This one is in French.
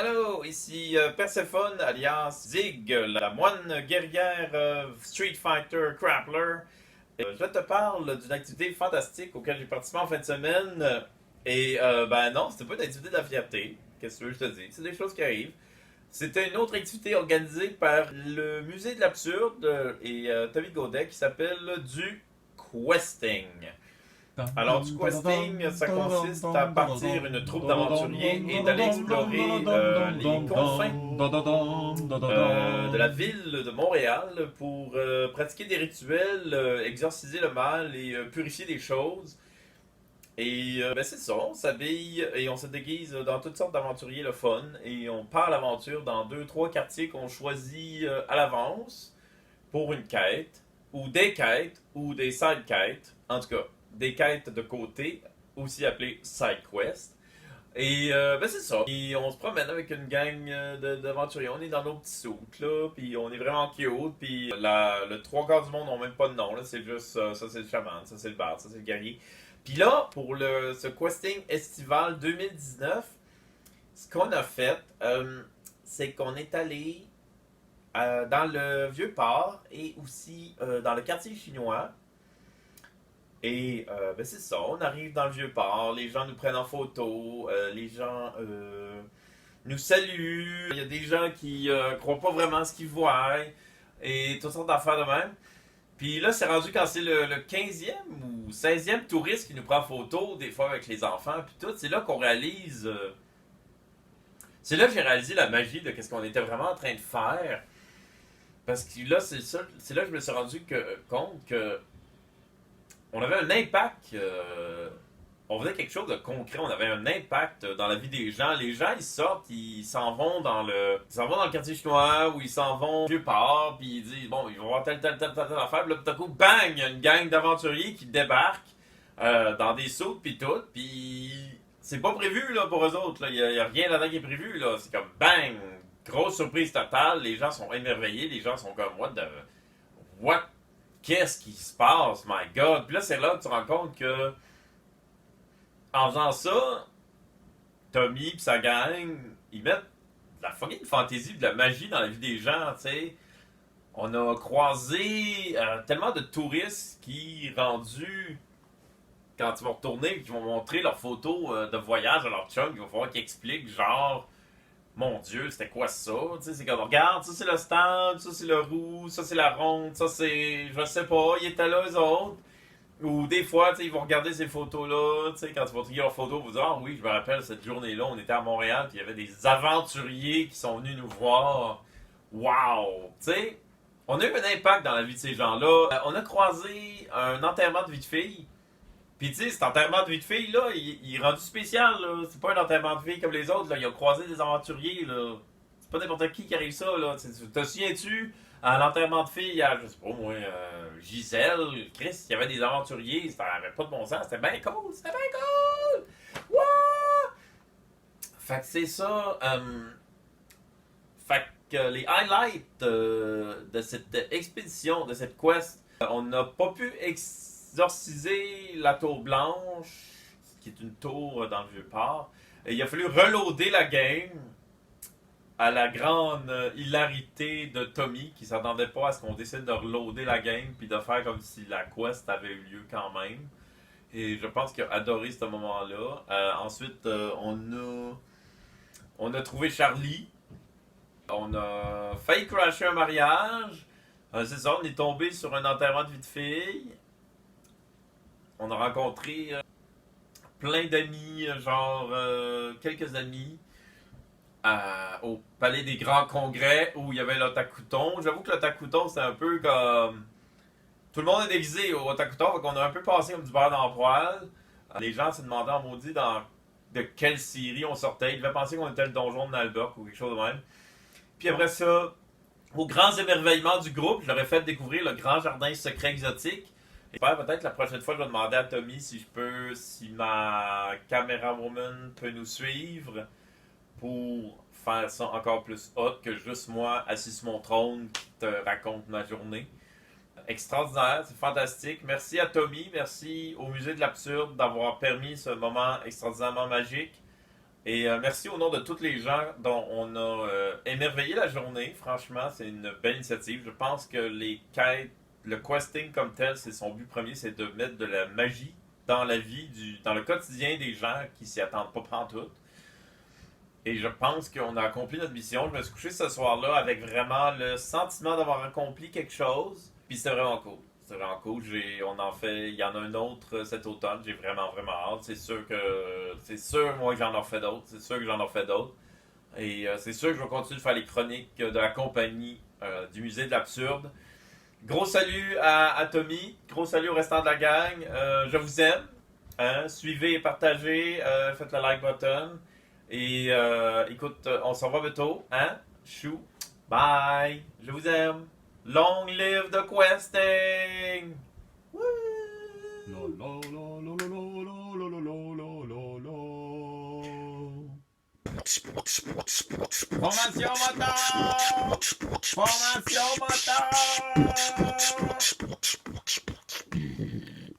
Allô, ici Perséphone alias Zig, la moine guerrière Street Fighter Grappler. Je te parle d'une activité fantastique auquel j'ai participé en fin de semaine. Ben non, c'était pas une activité de la fierté. Qu'est-ce que tu veux que je te dise? C'est des choses qui arrivent. C'était une autre activité organisée par le Musée de l'Absurde et Tommy Godet qui s'appelle du questing. Alors, du questing, ça consiste à partir une troupe d'aventuriers et d'aller explorer les confins de la ville de Montréal pour pratiquer des rituels, exorciser le mal et purifier les choses. Ben c'est ça, on s'habille et on se déguise dans toutes sortes d'aventuriers le fun et on part à l'aventure dans deux, trois quartiers qu'on choisit à l'avance pour une quête ou des side quêtes, en tout cas des quêtes de côté, aussi appelées side quests. Ben c'est ça. Et on se promène avec une gang d'aventuriers. On est dans nos petits soutes, là, puis on est vraiment cute. Puis le trois quarts du monde n'ont même pas de nom, là. C'est juste ça, c'est le chaman, ça, c'est le bard, ça, c'est le guerrier. Puis là, pour ce questing estival 2019, ce qu'on a fait, c'est qu'on est allé dans le Vieux-Port et aussi dans le quartier chinois. Ben c'est ça, on arrive dans le Vieux-Port, les gens nous prennent en photo, les gens nous saluent, il y a des gens qui croient pas vraiment à ce qu'ils voient, et toutes sortes d'affaires de même. Puis là, c'est rendu quand c'est le 15e ou 16e touriste qui nous prend en photo, des fois avec les enfants, puis tout, c'est là qu'on réalise... c'est là que j'ai réalisé la magie de ce qu'on était vraiment en train de faire. Parce que là, c'est là que je me suis rendu compte que on avait un impact. On faisait quelque chose de concret. On avait un impact dans la vie des gens. Les gens, ils sortent, ils s'en vont ils s'en vont dans le quartier chinois ou ils s'en vont au Vieux-Port, puis ils disent bon, ils vont voir telle affaire. Puis là, tout à coup, bang, il y a une gang d'aventuriers qui débarquent dans des sauts puis tout. Puis c'est pas prévu là pour eux autres. Il y a rien là-dedans qui est prévu là. C'est comme bang, grosse surprise totale. Les gens sont émerveillés. Les gens sont comme what qu'est-ce qui se passe, my god. Puis là, c'est là que tu te rends compte que, en faisant ça, Tommy et sa gang, ils mettent de la fucking fantaisie, de la magie dans la vie des gens, tu sais. On a croisé tellement de touristes qui, rendus, quand ils vont retourner, qui vont montrer leurs photos de voyage à leur chum, il va falloir qu'ils expliquent, genre, mon Dieu, c'était quoi ça? Tu sais, c'est comme, regarde, ça c'est le stand, ça c'est le roux, ça c'est la ronde, ça c'est, je sais pas, ils étaient là, eux autres. Ou des fois, tu sais, ils vont regarder ces photos-là, tu sais, quand ils vont trier leurs photos, ils vont dire, ah oui, je me rappelle, cette journée-là, on était à Montréal, puis il y avait des aventuriers qui sont venus nous voir. Wow! Tu sais, on a eu un impact dans la vie de ces gens-là. On a croisé un enterrement de vie de fille. Puis tu sais, cet enterrement de vie de fille, là, il est rendu spécial, là. C'est pas un enterrement de fille comme les autres, là. Il a croisé des aventuriers, là. C'est pas n'importe qui arrive ça, là. Te souviens-tu, à l'enterrement de fille, à, je sais pas moi, Gisèle, Chris, il y avait des aventuriers, ça avait pas de bon sens, c'était bien cool, c'était bien cool! Wouah! Fait que c'est ça, fait que les highlights de cette expédition, de cette quest, on n'a pas pu exorciser la tour blanche, qui est une tour dans le Vieux-Port. Et il a fallu reloader la game à la grande hilarité de Tommy, qui s'attendait pas à ce qu'on décide de reloader la game puis de faire comme si la quest avait eu lieu quand même. Et je pense qu'il a adoré ce moment-là. Ensuite, on a trouvé Charlie. On a failli crasher un mariage. C'est ça, on est tombé sur un enterrement de vie de fille. On a rencontré plein d'amis, genre quelques amis, au Palais des Grands Congrès où il y avait l'Otakuton. J'avoue que l'Otakuton, c'est un peu comme... Tout le monde est déguisé au Otakuton, donc on a un peu passé comme du beurre dans le poêle. Les gens se demandaient en maudit de quelle série on sortait. Ils devaient penser qu'on était le donjon de Nalbuck ou quelque chose de même. Puis après ça, aux grands émerveillements du groupe, je leur ai fait découvrir le grand jardin secret exotique. Et peut-être la prochaine fois, je vais demander à Tommy si ma caméra woman peut nous suivre pour faire ça encore plus hot que juste moi assis sur mon trône qui te raconte ma journée. Extraordinaire, c'est fantastique. Merci à Tommy, merci au Musée de l'Absurde d'avoir permis ce moment extraordinairement magique. Et merci au nom de tous les gens dont on a émerveillé la journée. Franchement, c'est une belle initiative. Je pense que les quêtes, le questing comme tel, c'est son but premier, c'est de mettre de la magie dans la vie, dans le quotidien des gens qui s'y attendent pas pantoute. Et je pense qu'on a accompli notre mission. Je me suis couché ce soir-là avec vraiment le sentiment d'avoir accompli quelque chose. Puis c'était vraiment cool. C'est vraiment cool. Il y en a un autre cet automne. J'ai vraiment, vraiment hâte. C'est sûr, moi, que j'en ai fait d'autres. C'est sûr que j'en ai fait d'autres. Et c'est sûr que je vais continuer de faire les chroniques de la compagnie du musée de l'absurde. Gros salut à Tommy. Gros salut au restant de la gang. Je vous aime. Hein? Suivez et partagez. Faites le like button. Et écoute, on s'en va bientôt. Hein? Chou. Bye. Je vous aime. Long live the questing! Woo! La la la la la la la la la la Formation moteur! Formation moteur!